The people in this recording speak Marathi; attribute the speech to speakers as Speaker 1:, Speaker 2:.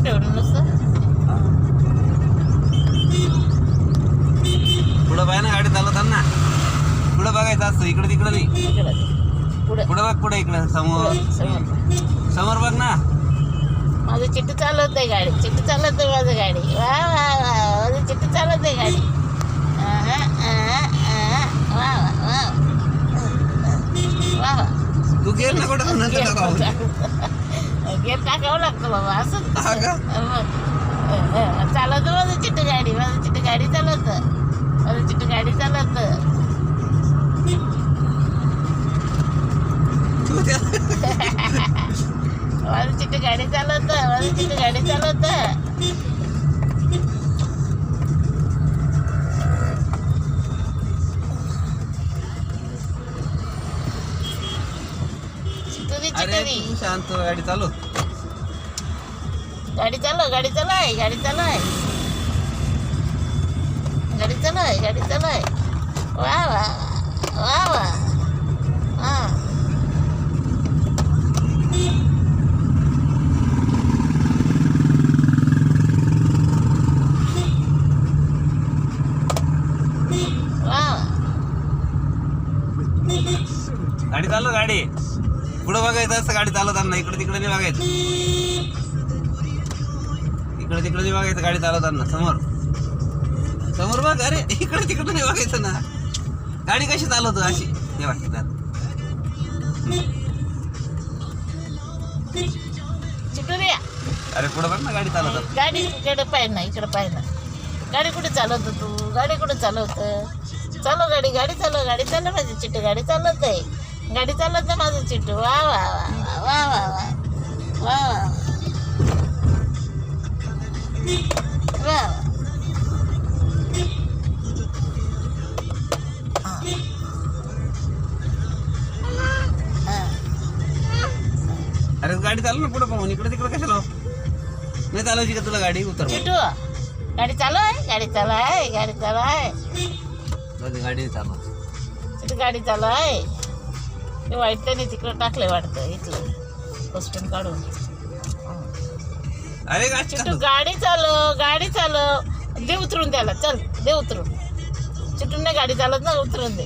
Speaker 1: कुठे एवढं नुसतं
Speaker 2: पुढं पाय ना गाडी चालवताना पुढं बघायचं असतं इकडे तिकडे नाही
Speaker 1: पुढे
Speaker 2: पुढं बघ पुढे इकडे समोर
Speaker 1: समोर
Speaker 2: समोर बघ ना
Speaker 1: माझं चिट्टू चालवत आहे गाडी चिट्टू चालवत आहे माझं गाडी वा वा वा माझं चिट्टू चालवत आहे गाडी वा वा वा वा
Speaker 2: तू गेर ना कुठं नंतर टाकावं.
Speaker 1: गेट टाकावं लागतं बाबा असं
Speaker 2: हा का?
Speaker 1: चालवतं माझं चिट्टू गाडी माझं चिट्टू गाडी चालवतं माझं चिट्टू गाडी चालवतं
Speaker 2: तू त्या-
Speaker 1: माझं चिट्टू गाडी चालवतं माझं चिट्टू गाडी चालवतं
Speaker 2: अरे तू शांत हो, गाडी चालव
Speaker 1: गाडी चालव गाडी चालव गाडी चालव गाडी चालव गाडी चालव वा वा वा वा हा वा
Speaker 2: गाडी चालव गाडी पुढं बघायचं असं गाडी चालवताना इकडे तिकडे नाही बघायचं इकडे तिकडे नाही बघायचं गाडी चालवताना समोर समोर बघ अरे इकडे तिकडे नाही बघायचं ना गाडी कशी चालवतो अशी हे वाटतं
Speaker 1: चिटुरिया
Speaker 2: अरे पुढं बघ ना गाडी चालवतात
Speaker 1: गाडी इकडे पाहिजे ना इकडे पाहिजे ना गाडी कुठे चालवतो तू गाडी कुठे चालवतं चालव गाडी गाडी चालव गाडी चालव माझी चिट्टू गाडी चालवत आहे गाडी चालवत आहे माझं चिट्टू वा वा वा वा वा वा वा वा
Speaker 2: अरे गाडी चालव ना पुढं पाहून इकडे तिकडे कशाला नाही चालवायची का तुला गाडी उतर
Speaker 1: चिट्टू गाडी चालू आहे गाडी चालू आहे गाडी चालू आहे
Speaker 2: गाडी चालव
Speaker 1: चिट्टू गाडी चालू आहे ते वाईट त्याने तिकडं टाकले वाटतं इथलं पोस्टन काढून
Speaker 2: अरे गाडी
Speaker 1: चिट्टू
Speaker 2: चालव
Speaker 1: गाडी चालव दे उतरून द्यायला चल दे उतरून चिट्टून नाही गाडी चालत ना उतरून दे